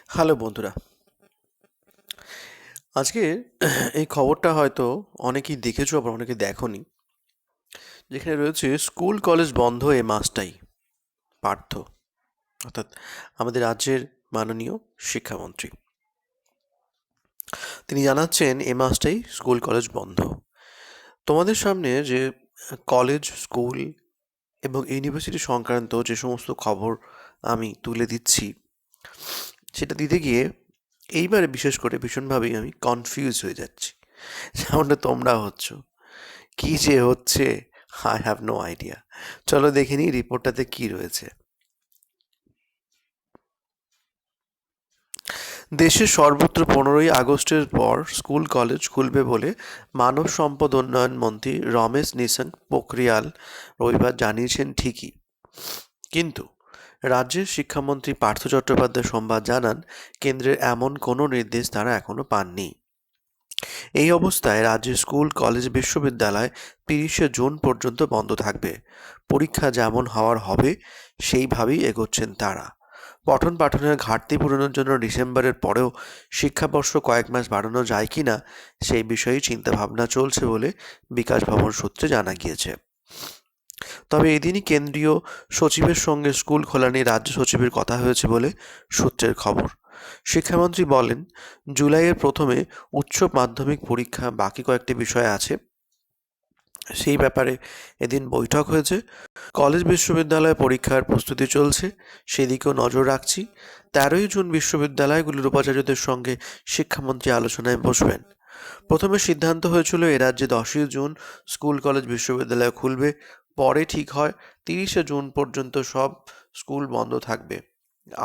Hello বন্ধুরা, আজকে এই খবরটা হয়তো অনেকেই দেখেছো, আবার অনেকে দেখোনি। যেখানে রয়েছে স্কুল কলেজ বন্ধ এ মাসটাই। পার্থ, অর্থাৎ আমাদের রাজ্যের মাননীয় শিক্ষামন্ত্রী, তিনি জানাচ্ছেন এ মাসটাই স্কুল কলেজ বন্ধ। তোমাদের সামনে যে কলেজ, স্কুল এবং ইউনিভার্সিটি সংক্রান্ত যে সমস্ত খবর আমি তুলে দিচ্ছি, সেটা দিতে গিয়ে এইবারে বিশেষ করে ভীষণভাবেই আমি কনফিউজ হয়ে যাচ্ছি, যেমনটা তোমরা হচ্ছ। কি যে হচ্ছে, আই হ্যাভ নো আইডিয়া। চলো দেখে নিই রিপোর্টটাতে কি রয়েছে। দেশে সর্বত্র 15ই আগস্টের পর স্কুল কলেজ খুলবে বলে মানব সম্পদ উন্নয়ন মন্ত্রী রমেশ নিশাঙ্ক পোখরিয়াল রবিবার জানিয়েছেন ঠিকই, কিন্তু রাজ্যের শিক্ষামন্ত্রী পার্থ চট্টোপাধ্যায় সোমবার জানান, কেন্দ্রের এমন কোনো নির্দেশ তারা এখনো পাননি। এই অবস্থায় রাজ্যের স্কুল, কলেজ, বিশ্ববিদ্যালয় 30শে জুন পর্যন্ত বন্ধ থাকবে। পরীক্ষা যেমন হওয়ার হবে সেইভাবেই এগোচ্ছেন তারা। পঠন পাঠনের ঘাটতি পূরণের জন্য ডিসেম্বরের পরেও শিক্ষাবর্ষ কয়েক মাস বাড়ানো যায় কিনা সেই বিষয়ে চিন্তাভাবনা চলছে বলে বিকাশ ভবন সূত্রে জানা গিয়েছে। তবে এদিনই কেন্দ্রীয় সচিবের সঙ্গে স্কুল খোলা নিয়ে রাজ্য সচিবের কথা হয়েছে বলে সূত্রের খবর। শিক্ষামন্ত্রী বলেন, জুলাইয়ের প্রথমে উচ্চ মাধ্যমিক পরীক্ষা, বাকি কয়েকটি বিষয় আছে, সেই ব্যাপারে এদিন বৈঠক হয়েছে। কলেজ বিশ্ববিদ্যালয় পরীক্ষার প্রস্তুতি চলছে, সেদিকেও নজর রাখছি। 13ই জুন বিশ্ববিদ্যালয়গুলির উপাচার্যদের সঙ্গে শিক্ষামন্ত্রী আলোচনায় বসবেন। প্রথমে সিদ্ধান্ত হয়েছিল এ রাজ্যে 10ই জুন স্কুল কলেজ বিশ্ববিদ্যালয় খুলবে, পরে ঠিক হয় 30শে জুন পর্যন্ত সব স্কুল বন্ধ থাকবে।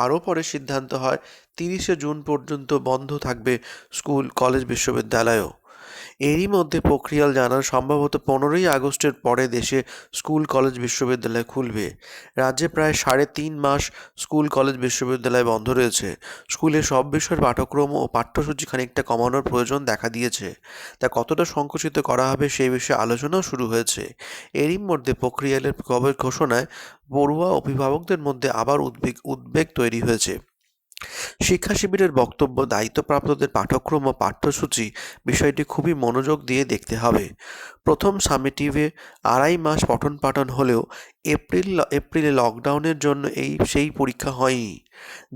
আরও পরে সিদ্ধান্ত হয় 30শে জুন পর্যন্ত বন্ধ থাকবে স্কুল কলেজ বিশ্ববিদ্যালয়ও। এরই মধ্যে পোখরিয়াল জানান, সম্ভবত 15ই আগস্টের পরে দেশে স্কুল কলেজ বিশ্ববিদ্যালয় খুলবে। রাজ্যে প্রায় 3.5 মাস স্কুল কলেজ বিশ্ববিদ্যালয় বন্ধ রয়েছে। স্কুলে সব বিষয়ের পাঠ্যক্রম ও পাঠ্যসূচি খানিকটা কমানোর প্রয়োজন দেখা দিয়েছে। তা কতটা সংকুচিত করা হবে সেই বিষয়ে আলোচনাও শুরু হয়েছে। এরই মধ্যে পোখরিয়ালের ঘোষণায় পড়ুয়া অভিভাবকদের মধ্যে আবার উদ্বেগ তৈরি হয়েছে। শিক্ষা শিবিরের বক্তব্য, দায়িত্বপ্রাপ্তদের পাঠ্যক্রম ও পাঠ্যসূচি বিষয়টি খুবই মনোযোগ দিয়ে দেখতে হবে। প্রথম সামেটিভে 2.5 মাস পঠন পাঠন হলেও এপ্রিলে লকডাউনের জন্য সেই পরীক্ষা হয়নি।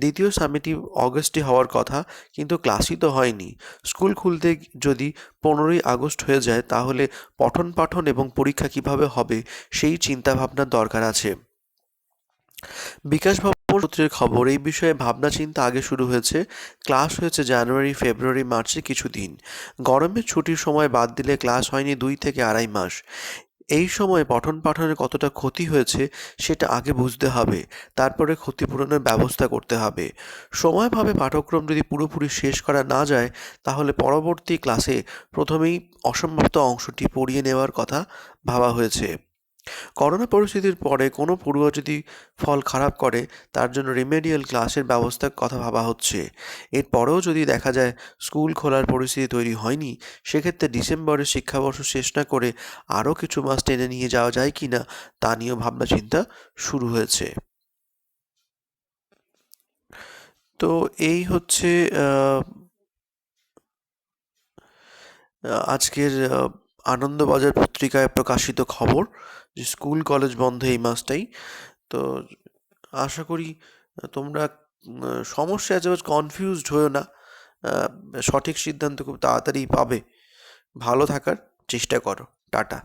দ্বিতীয় সামেটিভ অগস্টে হওয়ার কথা, কিন্তু ক্লাসই তো হয়নি। স্কুল খুলতে যদি 15ই আগস্ট হয়ে যায়, তাহলে পঠন পাঠন এবং পরীক্ষা কিভাবে হবে সেই চিন্তাভাবনার দরকার আছে। বিকাশ ভবন সূত্রের খবর, এই বিষয়ে ভাবনা চিন্তা আগে শুরু হয়েছে। ক্লাস হয়েছে জানুয়ারি, ফেব্রুয়ারি, মার্চে কিছুদিন। গরমের ছুটির সময় বাদ দিলে ক্লাস হয়নি 2 থেকে 2.5 মাস। এই সময় পঠন পাঠনের কতটা ক্ষতি হয়েছে সেটা আগে বুঝতে হবে, তারপরে ক্ষতিপূরণের ব্যবস্থা করতে হবে। সময়ভাবে পাঠ্যক্রম যদি পুরোপুরি শেষ করা না যায়, তাহলে পরবর্তী ক্লাসে প্রথমেই অসমাপ্ত অংশটি পড়িয়ে নেওয়ার কথা ভাবা হয়েছে। করোনা পরিস্থিতির পরে কোনো পড়ুয়া যদি ফল খারাপ করে, তার জন্য রিমেডিয়াল ক্লাসের ব্যবস্থার কথা ভাবা হচ্ছে। এরপরেও যদি দেখা যায় স্কুল খোলার পরিস্থিতি তৈরি হয়নি, সেক্ষেত্রে ডিসেম্বরে শিক্ষাবর্ষ শেষ না করে আরও কিছু মাস টেনে নিয়ে যাওয়া যায় কিনা তা নিয়েও ভাবনা চিন্তা শুরু হয়েছে। তো এই হচ্ছে আহ, আজকের আনন্দবাজার পত্রিকায় প্রকাশিত খবর, যে স্কুল কলেজ বন্ধ এই মাসটাই। তো আশা করি তোমরা সমস্যায় আছে, কনফিউজড হয়েও না। সঠিক সিদ্ধান্ত খুব তাড়াতাড়ি পাবে। ভালো থাকার চেষ্টা করো। টাটা।